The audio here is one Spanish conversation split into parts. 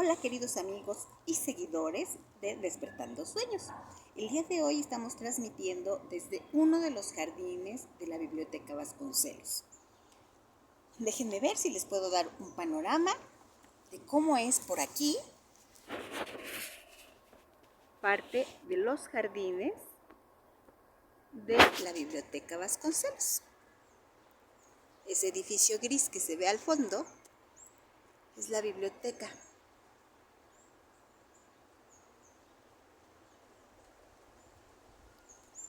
Hola queridos amigos y seguidores de Despertando Sueños. El día de hoy estamos transmitiendo desde uno de los jardines de la Biblioteca Vasconcelos. Déjenme ver si les puedo dar un panorama de cómo es por aquí parte de los jardines de la Biblioteca Vasconcelos. Ese edificio gris que se ve al fondo es la biblioteca.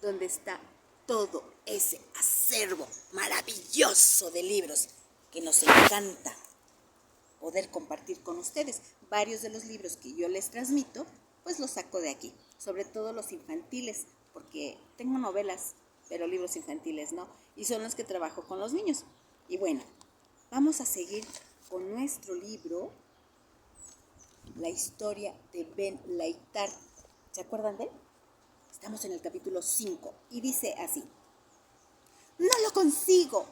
Donde está todo ese acervo maravilloso de libros que nos encanta poder compartir con ustedes. Varios de los libros que yo les transmito, pues los saco de aquí, sobre todo los infantiles, porque tengo novelas, pero libros infantiles no, y son los que trabajo con los niños. Y bueno, vamos a seguir con nuestro libro, La historia de Ben Leitar. ¿Se acuerdan de él? Estamos en el capítulo 5 y dice así: No lo consigo.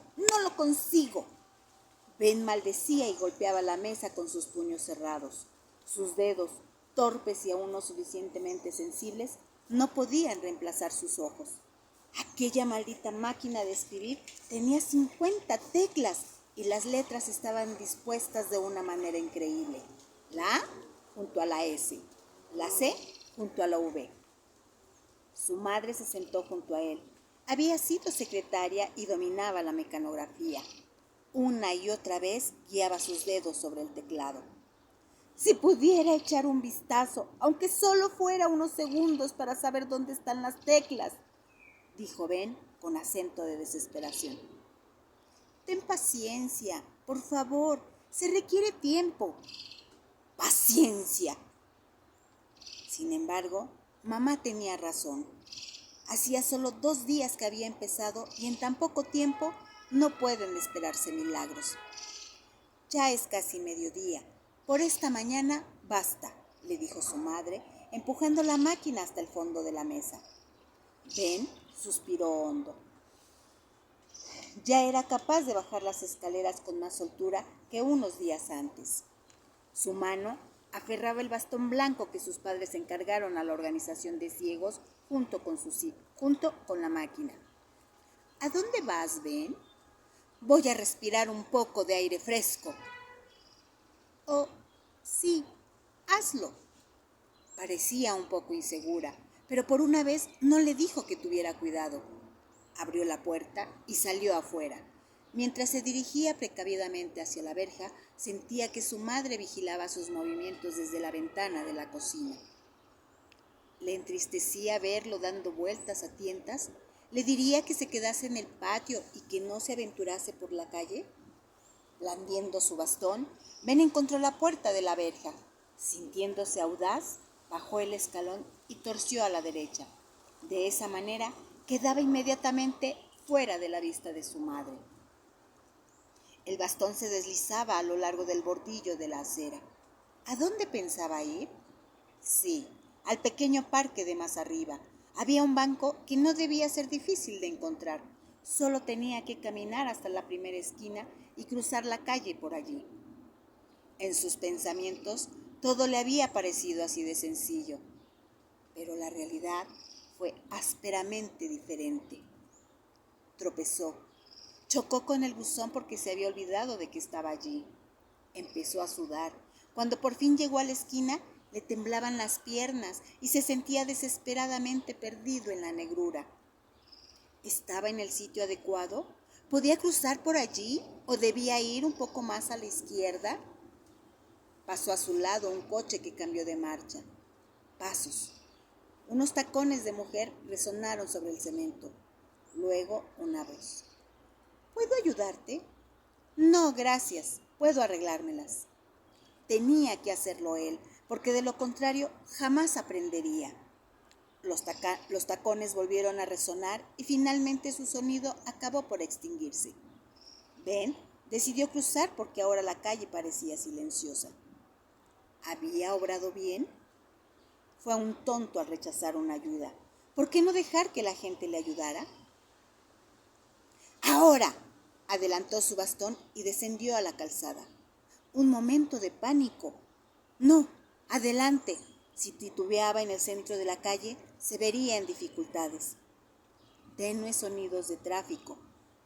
Ben maldecía y golpeaba la mesa con sus puños cerrados. Sus dedos, torpes y aún no suficientemente sensibles, no podían reemplazar sus ojos. Aquella maldita máquina de escribir tenía 50 teclas y las letras estaban dispuestas de una manera increíble. La A junto a la S, la C junto a la V. Su madre se sentó junto a él. Había sido secretaria y dominaba la mecanografía. Una y otra vez guiaba sus dedos sobre el teclado. Si pudiera echar un vistazo, aunque solo fuera unos segundos para saber dónde están las teclas, dijo Ben con acento de desesperación. Ten paciencia, por favor, se requiere tiempo. ¡Paciencia! Sin embargo, mamá tenía razón. Hacía solo 2 días que había empezado y en tan poco tiempo no pueden esperarse milagros. Ya es casi mediodía. Por esta mañana basta, le dijo su madre, empujando la máquina hasta el fondo de la mesa. Ben suspiró hondo. Ya era capaz de bajar las escaleras con más soltura que unos días antes. Su mano aferraba el bastón blanco que sus padres encargaron a la organización de ciegos junto con la máquina. ¿A dónde vas, Ben? Voy a respirar un poco de aire fresco. Oh, sí, hazlo. Parecía un poco insegura, pero por una vez no le dijo que tuviera cuidado. Abrió la puerta y salió afuera. Mientras se dirigía precavidamente hacia la verja, sentía que su madre vigilaba sus movimientos desde la ventana de la cocina. Le entristecía verlo dando vueltas a tientas. ¿Le diría que se quedase en el patio y que no se aventurase por la calle? Blandiendo su bastón, Ben encontró la puerta de la verja. Sintiéndose audaz, bajó el escalón y torció a la derecha. De esa manera, quedaba inmediatamente fuera de la vista de su madre. El bastón se deslizaba a lo largo del bordillo de la acera. ¿A dónde pensaba ir? Sí, al pequeño parque de más arriba. Había un banco que no debía ser difícil de encontrar. Solo tenía que caminar hasta la primera esquina y cruzar la calle por allí. En sus pensamientos todo le había parecido así de sencillo, pero la realidad fue ásperamente diferente. Tropezó, chocó con el buzón porque se había olvidado de que estaba allí. Empezó a sudar. Cuando por fin llegó a la esquina, le temblaban las piernas y se sentía desesperadamente perdido en la negrura. ¿Estaba en el sitio adecuado? ¿Podía cruzar por allí o debía ir un poco más a la izquierda? Pasó a su lado un coche que cambió de marcha. Pasos. Unos tacones de mujer resonaron sobre el cemento. Luego una voz. ¿Puedo ayudarte? No, gracias. Puedo arreglármelas. Tenía que hacerlo él, porque de lo contrario jamás aprendería. Los tacones volvieron a resonar y finalmente su sonido acabó por extinguirse. Ben decidió cruzar porque ahora la calle parecía silenciosa. ¿Había obrado bien? Fue un tonto al rechazar una ayuda. ¿Por qué no dejar que la gente le ayudara? ¡Ahora! Adelantó su bastón y descendió a la calzada. Un momento de pánico. No, adelante. Si titubeaba en el centro de la calle, se vería en dificultades. Tenues sonidos de tráfico.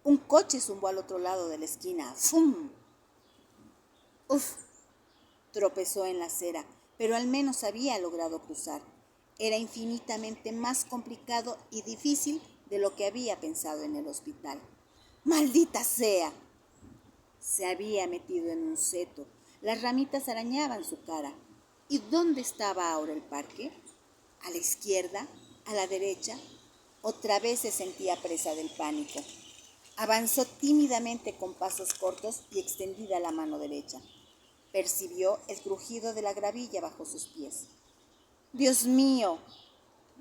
Un coche zumbó al otro lado de la esquina. ¡Fum! ¡Uf! Tropezó en la acera, pero al menos había logrado cruzar. Era infinitamente más complicado y difícil de lo que había pensado en el hospital. ¡Maldita sea! Se había metido en un seto. Las ramitas arañaban su cara. ¿Y dónde estaba ahora el parque? ¿A la izquierda? ¿A la derecha? Otra vez se sentía presa del pánico. Avanzó tímidamente con pasos cortos y extendida la mano derecha. Percibió el crujido de la gravilla bajo sus pies. ¡Dios mío!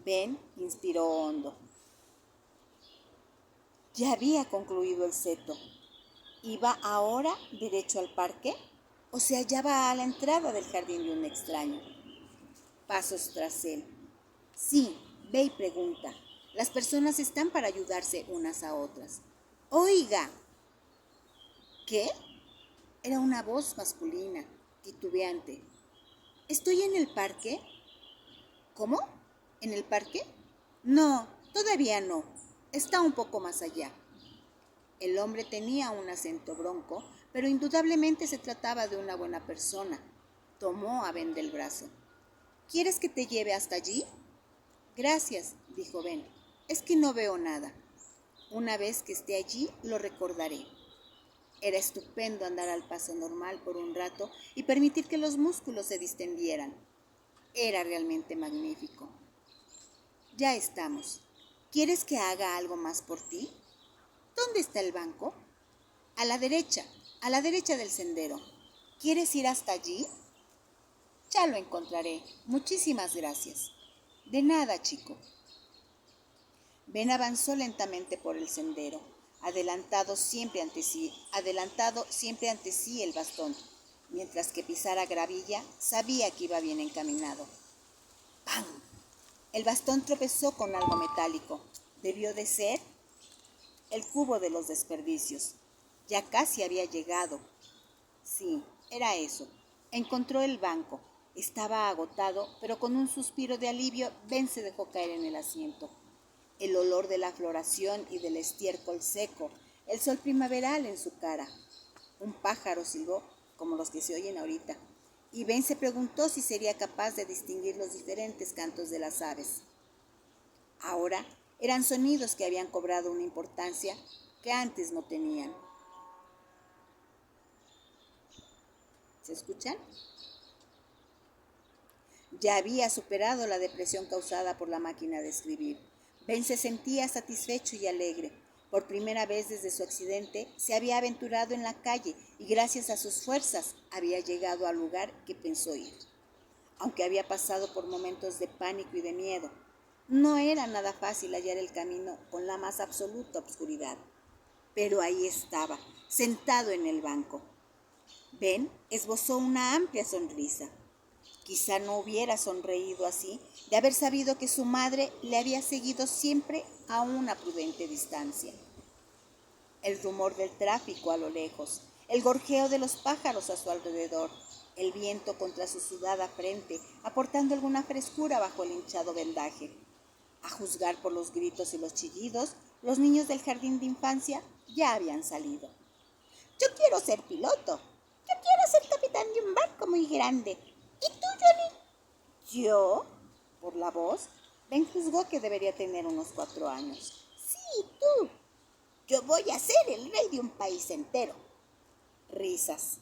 Ben inspiró hondo. Ya había concluido el seto. ¿Iba ahora derecho al parque o se hallaba a la entrada del jardín de un extraño? Pasos tras él. Sí, ve y pregunta. Las personas están para ayudarse unas a otras. ¡Oiga! ¿Qué? Era una voz masculina, titubeante. ¿Estoy en el parque? ¿Cómo? ¿En el parque? No, todavía no. Está un poco más allá. El hombre tenía un acento bronco, pero indudablemente se trataba de una buena persona. Tomó a Ben del brazo. ¿Quieres que te lleve hasta allí? Gracias, dijo Ben. Es que no veo nada. Una vez que esté allí, lo recordaré. Era estupendo andar al paso normal por un rato y permitir que los músculos se distendieran. Era realmente magnífico. Ya estamos. ¿Quieres que haga algo más por ti? ¿Dónde está el banco? A la derecha del sendero. ¿Quieres ir hasta allí? Ya lo encontraré. Muchísimas gracias. De nada, chico. Ben avanzó lentamente por el sendero, adelantado siempre ante sí el bastón. Mientras que pisara gravilla, sabía que iba bien encaminado. ¡Pam! El bastón tropezó con algo metálico. Debió de ser el cubo de los desperdicios. Ya casi había llegado. Sí, era eso. Encontró el banco. Estaba agotado, pero con un suspiro de alivio, Ben se dejó caer en el asiento. El olor de la floración y del estiércol seco, el sol primaveral en su cara. Un pájaro silbó, como los que se oyen ahorita, y Ben se preguntó si sería capaz de distinguir los diferentes cantos de las aves. Ahora eran sonidos que habían cobrado una importancia que antes no tenían. ¿Se escuchan? Ya había superado la depresión causada por la máquina de escribir. Ben se sentía satisfecho y alegre. Por primera vez desde su accidente se había aventurado en la calle y gracias a sus fuerzas había llegado al lugar que pensó ir. Aunque había pasado por momentos de pánico y de miedo, no era nada fácil hallar el camino con la más absoluta obscuridad. Pero ahí estaba, sentado en el banco. Ben esbozó una amplia sonrisa. Quizá no hubiera sonreído así de haber sabido que su madre le había seguido siempre a una prudente distancia. El rumor del tráfico a lo lejos, el gorjeo de los pájaros a su alrededor, el viento contra su sudada frente, aportando alguna frescura bajo el hinchado vendaje. A juzgar por los gritos y los chillidos, los niños del jardín de infancia ya habían salido. Yo quiero ser piloto. Yo quiero ser capitán de un barco muy grande. ¿Y tú, Johnny? ¿Yo? Por la voz, Ben juzgó que debería tener unos 4 años. Sí, tú. Yo voy a ser el rey de un país entero. Risas.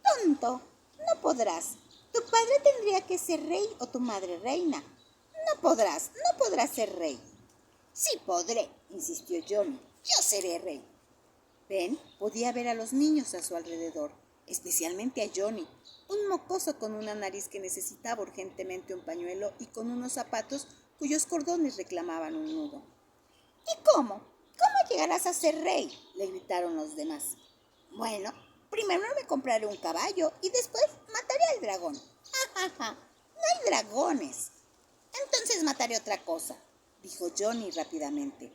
Tonto, no podrás. Tu padre tendría que ser rey o tu madre reina. No podrás ser rey. Sí podré, insistió Johnny. Yo seré rey. Ben podía ver a los niños a su alrededor, especialmente a Johnny, un mocoso con una nariz que necesitaba urgentemente un pañuelo y con unos zapatos cuyos cordones reclamaban un nudo. ¿Y cómo? ¿Cómo llegarás a ser rey?, le gritaron los demás. Bueno, primero me compraré un caballo y después mataré al dragón. ¡Ja, ja, ja! No hay dragones. Entonces mataré otra cosa, dijo Johnny rápidamente.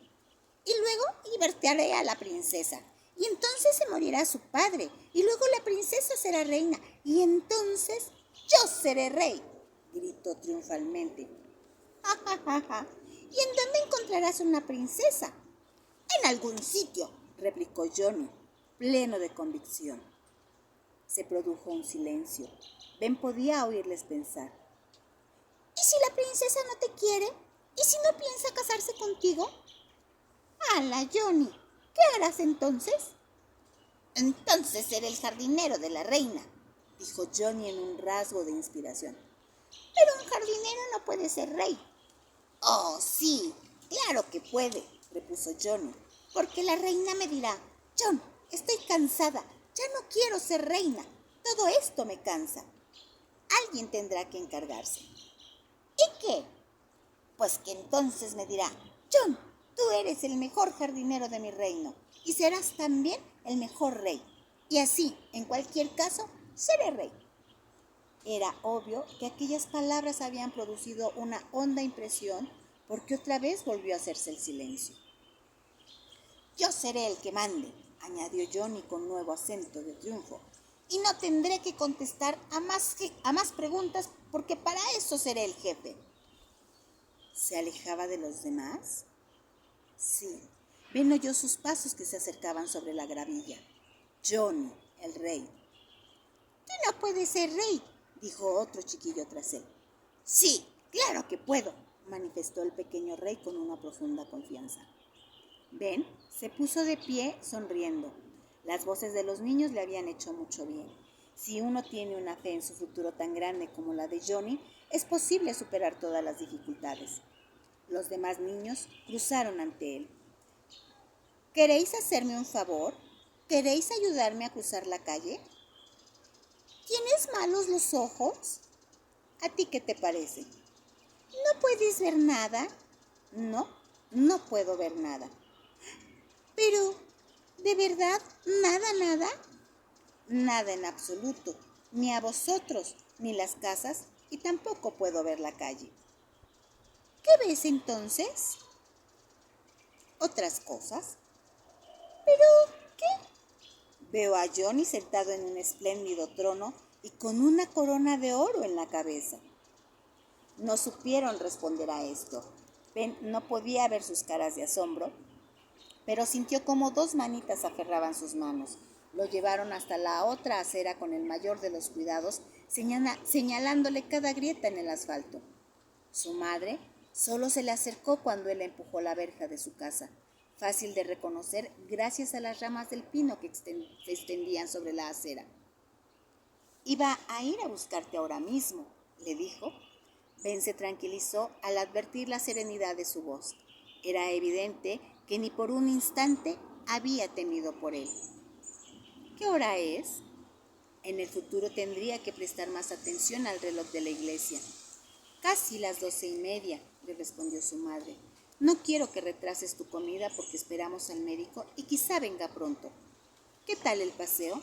Y luego libertaré a la princesa. Y entonces se morirá su padre. Y luego la princesa será reina. Y entonces... Yo seré rey, gritó triunfalmente. ¡Ja, ja, ja, ja! ¿Y en dónde encontrarás una princesa? En algún sitio, replicó Johnny, pleno de convicción. Se produjo un silencio. Ben podía oírles pensar. ¿Y si la princesa no te quiere? ¿Y si no piensa casarse contigo? ¡Hala, Johnny! ¿Qué harás entonces? Entonces seré el jardinero de la reina, dijo Johnny en un rasgo de inspiración. Pero un jardinero no puede ser rey. Oh, sí, claro que puede, repuso Johnny, porque la reina me dirá, John, estoy cansada, ya no quiero ser reina, todo esto me cansa. Alguien tendrá que encargarse. ¿Y qué? Pues que entonces me dirá, John, tú eres el mejor jardinero de mi reino y serás también el mejor rey. Y así, en cualquier caso, seré rey. Era obvio que aquellas palabras habían producido una honda impresión porque otra vez volvió a hacerse el silencio. Yo seré el que mande, añadió Johnny con nuevo acento de triunfo, y no tendré que contestar a más preguntas porque para eso seré el jefe. ¿Se alejaba de los demás? Sí, Ben oyó sus pasos que se acercaban sobre la gravilla. Johnny, el rey. Tú no puedes ser rey, dijo otro chiquillo tras él. Sí, claro que puedo, manifestó el pequeño rey con una profunda confianza. Ben se puso de pie sonriendo. Las voces de los niños le habían hecho mucho bien. Si uno tiene una fe en su futuro tan grande como la de Johnny, es posible superar todas las dificultades. Los demás niños cruzaron ante él. ¿Queréis hacerme un favor? ¿Queréis ayudarme a cruzar la calle? ¿Tienes malos los ojos? ¿A ti qué te parece? ¿No puedes ver nada? No, no puedo ver nada. Pero, ¿de verdad nada? Nada en absoluto, ni a vosotros, ni las casas, y tampoco puedo ver la calle. ¿Qué ves entonces? Otras cosas. ¿Pero qué? Veo a Johnny sentado en un espléndido trono y con una corona de oro en la cabeza. No supieron responder a esto. Ben no podía ver sus caras de asombro, pero sintió como dos manitas aferraban sus manos. Lo llevaron hasta la otra acera con el mayor de los cuidados, señalándole cada grieta en el asfalto. Su madre solo se le acercó cuando él empujó la verja de su casa, fácil de reconocer gracias a las ramas del pino que se extendían sobre la acera. Iba a ir a buscarte ahora mismo, le dijo. Ben se tranquilizó al advertir la serenidad de su voz. Era evidente que ni por un instante había temido por él. ¿Qué hora es? En el futuro tendría que prestar más atención al reloj de la iglesia. Casi las 12:30, le respondió su madre. No quiero que retrases tu comida porque esperamos al médico y quizá venga pronto. ¿Qué tal el paseo?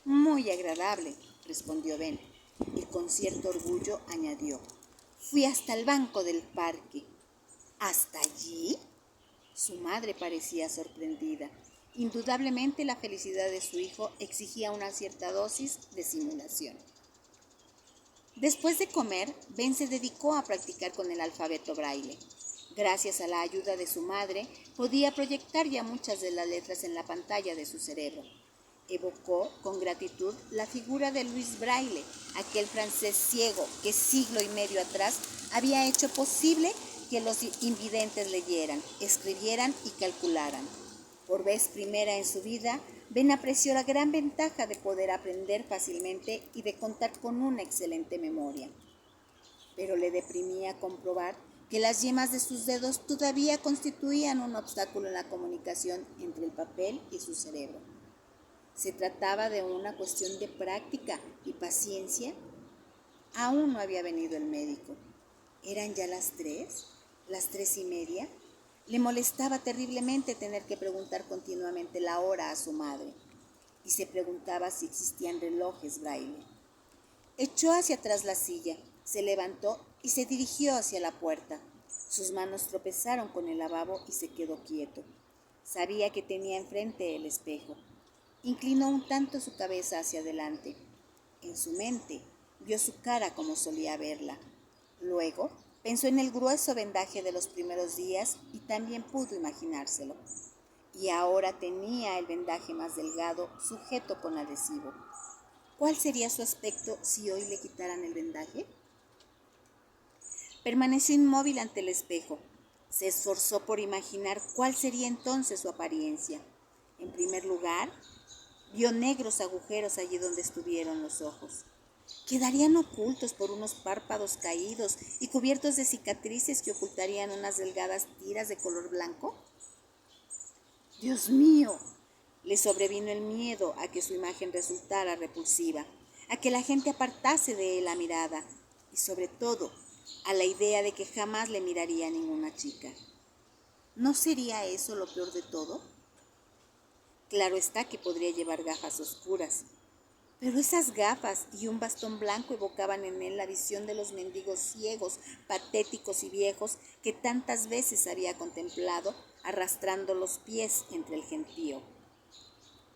Muy agradable, respondió Ben, y con cierto orgullo añadió. Fui hasta el banco del parque. ¿Hasta allí? Su madre parecía sorprendida. Indudablemente la felicidad de su hijo exigía una cierta dosis de simulación. Después de comer, Ben se dedicó a practicar con el alfabeto braille. Gracias a la ayuda de su madre, podía proyectar ya muchas de las letras en la pantalla de su cerebro. Evocó con gratitud la figura de Louis Braille, aquel francés ciego que siglo y medio atrás había hecho posible que los invidentes leyeran, escribieran y calcularan. Por vez primera en su vida, Ben apreció la gran ventaja de poder aprender fácilmente y de contar con una excelente memoria. Pero le deprimía comprobar que las yemas de sus dedos todavía constituían un obstáculo en la comunicación entre el papel y su cerebro. ¿Se trataba de una cuestión de práctica y paciencia? Aún no había venido el médico. ¿Eran ya las 3? ¿Las 3:30? Le molestaba terriblemente tener que preguntar continuamente la hora a su madre. Y se preguntaba si existían relojes braille. Echó hacia atrás la silla, se levantó y se dirigió hacia la puerta. Sus manos tropezaron con el lavabo y se quedó quieto. Sabía que tenía enfrente el espejo. Inclinó un tanto su cabeza hacia adelante. En su mente Vio su cara como solía verla. Luego pensó en el grueso vendaje de los primeros días y también pudo imaginárselo. Y ahora tenía el vendaje más delgado, sujeto con adhesivo. ¿Cuál sería su aspecto si hoy le quitaran el vendaje? Permaneció inmóvil ante el espejo. Se esforzó por imaginar cuál sería entonces su apariencia. En primer lugar, vio negros agujeros allí donde estuvieron los ojos. ¿Quedarían ocultos por unos párpados caídos y cubiertos de cicatrices que ocultarían unas delgadas tiras de color blanco? ¡Dios mío! Le sobrevino el miedo a que su imagen resultara repulsiva, a que la gente apartase de él la mirada y sobre todo a la idea de que jamás le miraría a ninguna chica. ¿No sería eso lo peor de todo? Claro está que podría llevar gafas oscuras, pero esas gafas y un bastón blanco evocaban en él la visión de los mendigos ciegos, patéticos y viejos que tantas veces había contemplado arrastrando los pies entre el gentío.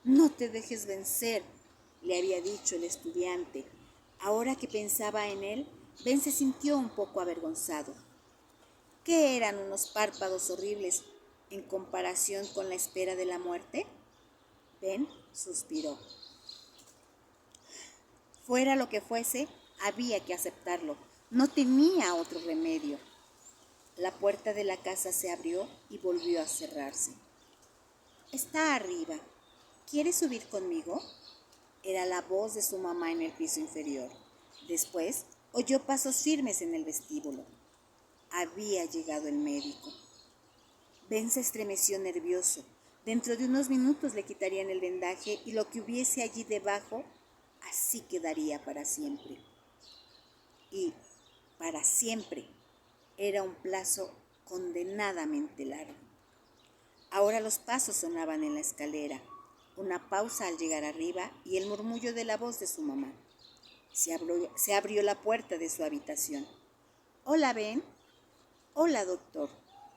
No te dejes vencer, le había dicho el estudiante. Ahora que pensaba en él, Ben se sintió un poco avergonzado. ¿Qué eran unos párpados horribles en comparación con la espera de la muerte? Ben suspiró. Fuera lo que fuese, había que aceptarlo. No tenía otro remedio. La puerta de la casa se abrió y volvió a cerrarse. Está arriba. ¿Quieres subir conmigo? Era la voz de su mamá en el piso inferior. Después oyó pasos firmes en el vestíbulo. Había llegado el médico. Ben se estremeció nervioso. Dentro de unos minutos le quitarían el vendaje y lo que hubiese allí debajo, así quedaría para siempre. Y para siempre era un plazo condenadamente largo. Ahora los pasos sonaban en la escalera, una pausa al llegar arriba y el murmullo de la voz de su mamá. Se abrió la puerta de su habitación. «Hola, Ben». «Hola, doctor.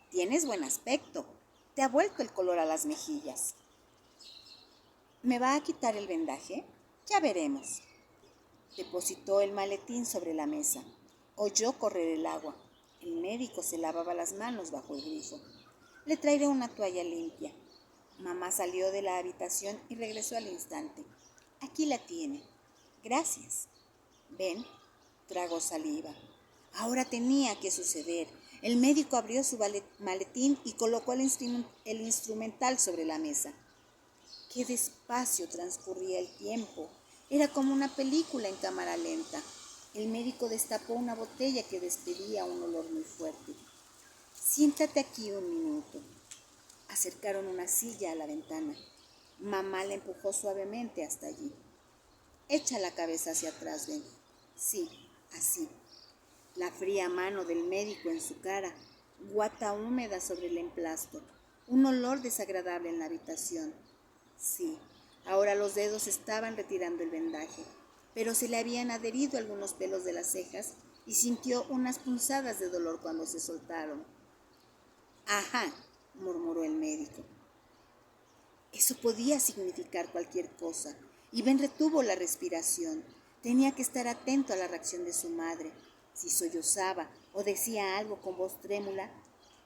Tienes buen aspecto. Te ha vuelto el color a las mejillas». «¿Me va a quitar el vendaje? Ya veremos». Depositó el maletín sobre la mesa. Oyó correr el agua. El médico se lavaba las manos bajo el grifo. «Le traeré una toalla limpia». Mamá salió de la habitación y regresó al instante. «Aquí la tiene». «Gracias». Ben tragó saliva. Ahora tenía que suceder. El médico abrió su maletín y colocó el instrumental sobre la mesa. Qué despacio transcurría el tiempo. Era como una película en cámara lenta. El médico destapó una botella que despedía un olor muy fuerte. «Siéntate aquí un minuto». Acercaron una silla a la ventana. Mamá la empujó suavemente hasta allí. «Echa la cabeza hacia atrás, Ben». «Sí, así». La fría mano del médico en su cara, guata húmeda sobre el emplasto, un olor desagradable en la habitación. Sí, ahora los dedos estaban retirando el vendaje, pero se le habían adherido algunos pelos de las cejas y sintió unas punzadas de dolor cuando se soltaron. «Ajá», murmuró el médico. Eso podía significar cualquier cosa, y Ben retuvo la respiración. Tenía que estar atento a la reacción de su madre. Si sollozaba o decía algo con voz trémula,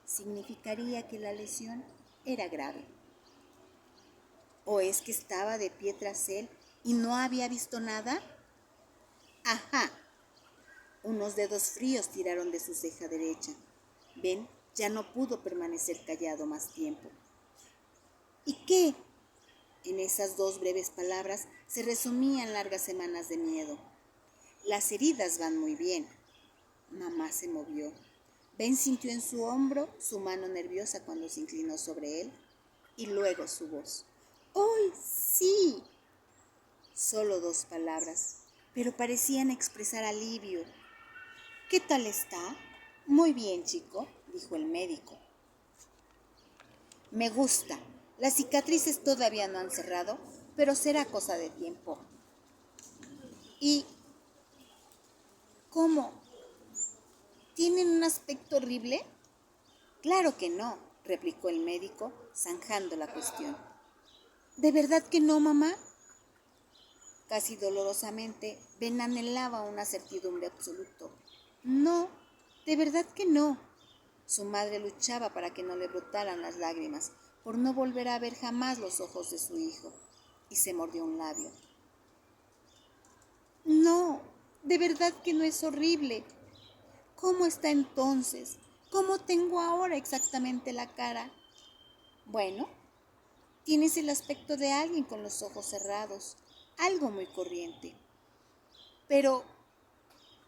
significaría que la lesión era grave. ¿O es que estaba de pie tras él y no había visto nada? ¡Ajá! Unos dedos fríos tiraron de su ceja derecha. Ben ya no pudo permanecer callado más tiempo. ¿Y qué? En esas dos breves palabras se resumían largas semanas de miedo. Las heridas van muy bien. Mamá se movió. Ben sintió en su hombro su mano nerviosa cuando se inclinó sobre él y luego su voz. ¡Ay, sí! Solo dos palabras, pero parecían expresar alivio. ¿Qué tal está? Muy bien, chico, dijo el médico. Me gusta. Las cicatrices todavía no han cerrado, pero será cosa de tiempo. ¿Y cómo? ¿Tienen un aspecto horrible? Claro que no, replicó el médico, zanjando la cuestión. ¿De verdad que no, mamá? Casi dolorosamente, Ben anhelaba una certidumbre absoluta. No, de verdad que no. Su madre luchaba para que no le brotaran las lágrimas, por no volver a ver jamás los ojos de su hijo, y se mordió un labio. No, de verdad que no es horrible. ¿Cómo está entonces? ¿Cómo tengo ahora exactamente la cara? Bueno, tienes el aspecto de alguien con los ojos cerrados, algo muy corriente. Pero,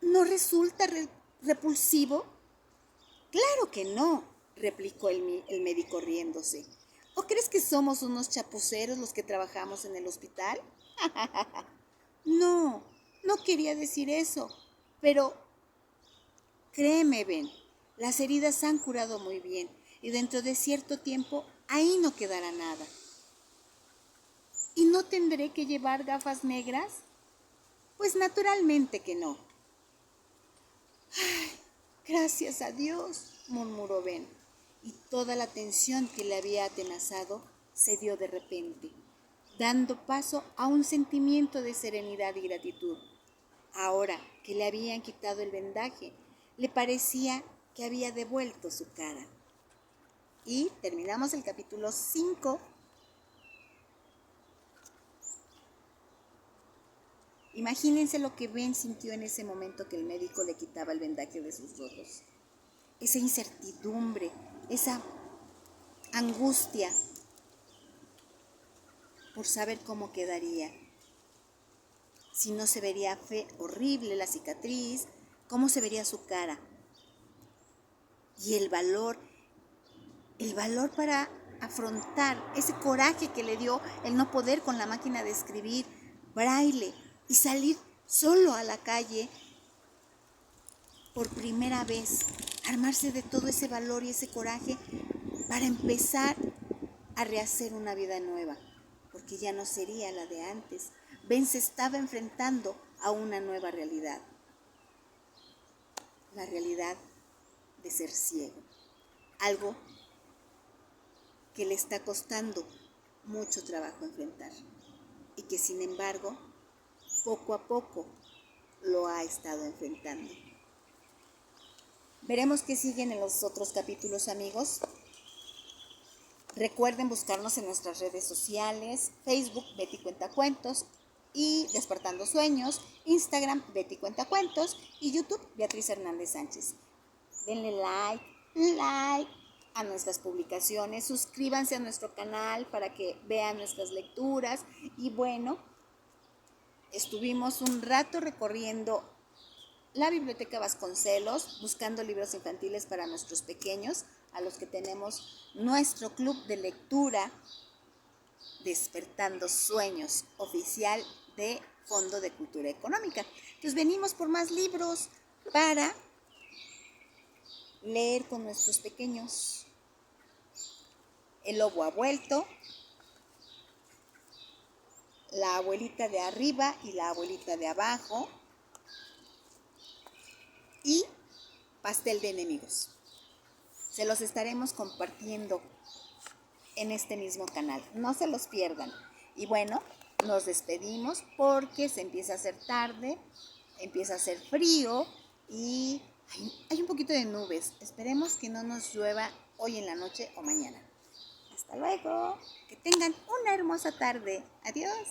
¿no resulta repulsivo? Claro que no, replicó el médico riéndose. ¿O crees que somos unos chapuceros los que trabajamos en el hospital? No, no quería decir eso, pero créeme, Ben, las heridas han curado muy bien y dentro de cierto tiempo ahí no quedará nada. ¿Y no tendré que llevar gafas negras? Pues naturalmente que no. Ay, gracias a Dios, murmuró Ben, y toda la tensión que le había atenazado cedió de repente, dando paso a un sentimiento de serenidad y gratitud. Ahora que le habían quitado el vendaje, le parecía que había devuelto su cara. Y terminamos el capítulo 5. Imagínense lo que Ben sintió en ese momento que el médico le quitaba el vendaje de sus ojos. Esa incertidumbre, esa angustia por saber cómo quedaría. Si no se vería horrible la cicatriz, cómo se vería su cara. Y el valor para afrontar ese coraje que le dio el no poder con la máquina de escribir braille y salir solo a la calle por primera vez, armarse de todo ese valor y ese coraje para empezar a rehacer una vida nueva, porque ya no sería la de antes. Ben se estaba enfrentando a una nueva realidad, la realidad de ser ciego, algo que le está costando mucho trabajo enfrentar y que sin embargo poco a poco lo ha estado enfrentando. Veremos qué siguen en los otros capítulos, amigos. Recuerden buscarnos en nuestras redes sociales, Facebook Betty Cuentacuentos y Despertando Sueños, Instagram Betty Cuentacuentos y YouTube Beatriz Hernández Sánchez. Denle like a nuestras publicaciones, suscríbanse a nuestro canal para que vean nuestras lecturas y bueno, estuvimos un rato recorriendo la Biblioteca Vasconcelos, buscando libros infantiles para nuestros pequeños, a los que tenemos nuestro club de lectura Despertando Sueños, oficial de Fondo de Cultura Económica. Entonces venimos por más libros para leer con nuestros pequeños. El lobo ha vuelto, la abuelita de arriba y la abuelita de abajo, y pastel de enemigos. Se los estaremos compartiendo en este mismo canal. No se los pierdan. Y bueno, nos despedimos porque se empieza a hacer tarde, empieza a hacer frío y hay un poquito de nubes. Esperemos que no nos llueva hoy en la noche o mañana. Hasta luego. Que tengan una hermosa tarde. Adiós.